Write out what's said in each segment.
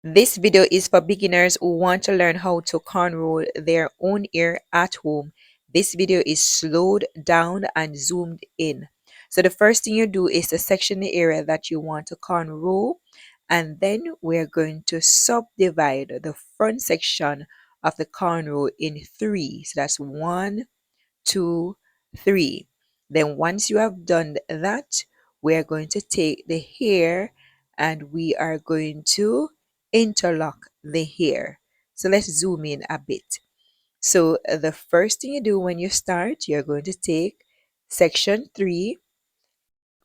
This video is for beginners who want to learn how to cornrow their own hair at home. This video is slowed down and zoomed in. So the first thing you do is to section the area that you want to cornrow, and then we're going to subdivide the front section of the cornrow in three. So that's 1, 2, 3. Then once you have done that, we are going to take the hair and we are going to interlock the hair. So let's zoom in a bit. So the first thing you do when you start, you're going to take section 3,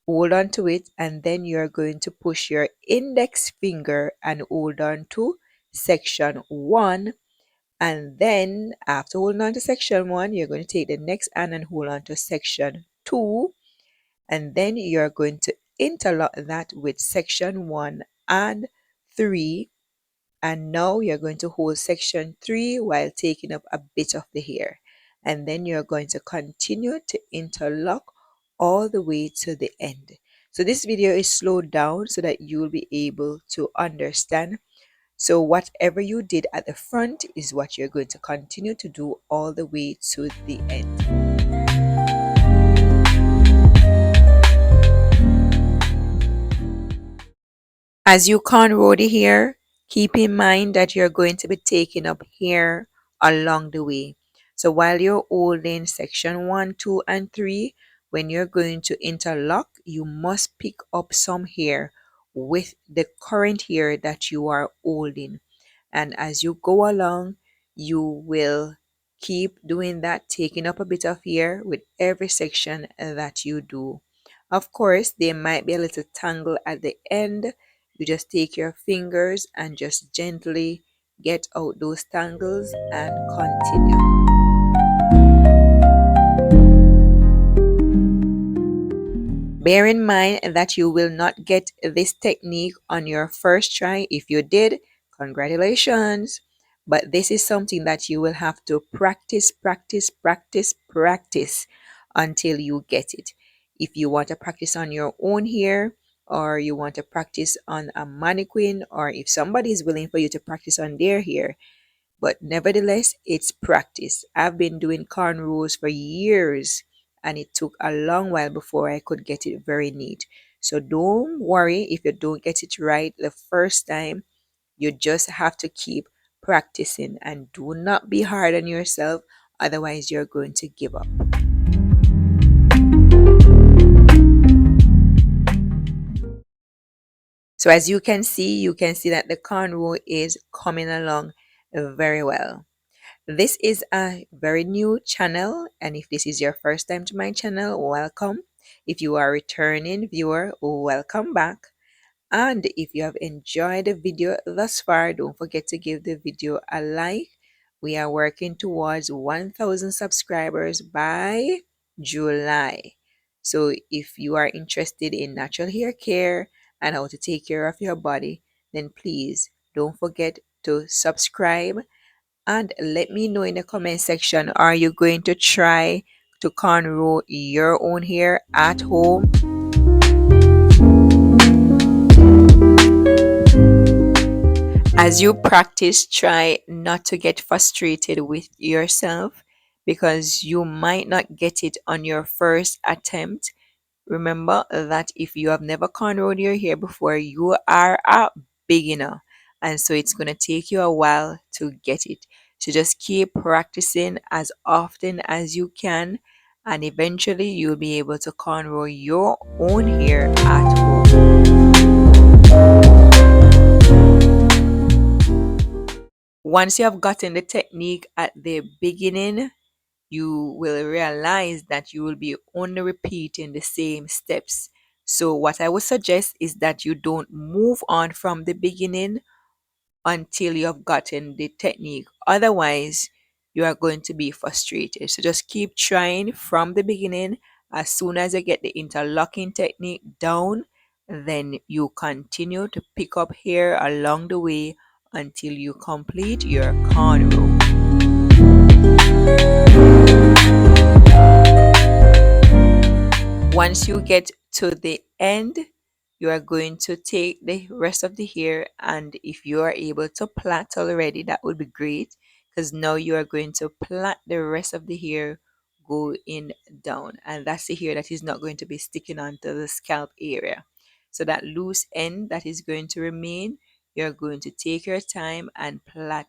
hold on to it, and then you're going to push your index finger and hold on to section 1, and then after holding on to section 1, you're going to take the next hand and hold on to section 2. And then you're going to interlock that with section 1 and 3. And now you're going to hold section 3 while taking up a bit of the hair. And then you're going to continue to interlock all the way to the end. So this video is slowed down so that you'll be able to understand. So whatever you did at the front is what you're going to continue to do all the way to the end. As you cornrow the hair, keep in mind that you're going to be taking up hair along the way. So while you're holding section 1, 2, and 3, when you're going to interlock, you must pick up some hair with the current hair that you are holding. And as you go along, you will keep doing that, taking up a bit of hair with every section that you do. Of course, there might be a little tangle at the end. You just take your fingers and just gently get out those tangles and continue. Bear in mind that you will not get this technique on your first try. If you did, congratulations. But this is something that you will have to practice, practice, practice, practice until you get it. If you want to practice on your own hair, or you want to practice on a mannequin, or if somebody is willing for you to practice on their hair, but nevertheless, it's practice. I've been doing cornrows for years and it took a long while before I could get it very neat. So don't worry if you don't get it right the first time. You just have to keep practicing and do not be hard on yourself, otherwise you're going to give up. So as you can see that the cornrow is coming along very well. This is a very new channel, and if this is your first time to my channel, welcome. If you are a returning viewer, welcome back. And if you have enjoyed the video thus far, don't forget to give the video a like. We are working towards 1,000 subscribers by July. So if you are interested in natural hair care and how to take care of your body, then please don't forget to subscribe and let me know in the comment section, are you going to try to cornrow your own hair at home? As you practice, try not to get frustrated with yourself because you might not get it on your first attempt. Remember that if you have never cornrowed your hair before, you are a beginner, and so it's going to take you a while to get it. So just keep practicing as often as you can, and eventually you'll be able to cornrow your own hair at home. Once you have gotten the technique at the beginning, you will realize that you will be only repeating the same steps. So what I would suggest is that you don't move on from the beginning until you have gotten the technique. Otherwise, you are going to be frustrated. So just keep trying from the beginning. As soon as you get the interlocking technique down, then you continue to pick up hair along the way until you complete your cornrow. Once you get to the end, you are going to take the rest of the hair, and if you are able to plait already, that would be great, because now you are going to plait the rest of the hair going down, and that's the hair that is not going to be sticking onto the scalp area. So that loose end that is going to remain, you're going to take your time and plait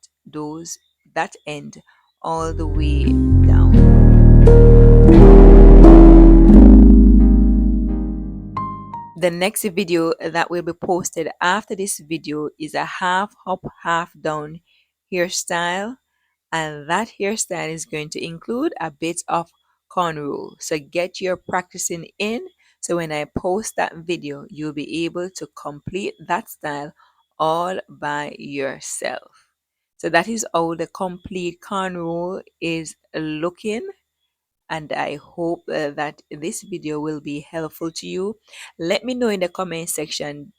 that end all the way down. The next video that will be posted after this video is a half up, half down hairstyle, and that hairstyle is going to include a bit of cornrow. So get your practicing in, so when I post that video, you'll be able to complete that style all by yourself. So that is how the complete cornrow is looking, and I hope that this video will be helpful to you. Let me know in the comment section,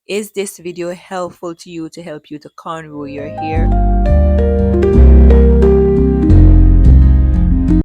is this video helpful to you to help you to cornrow your hair?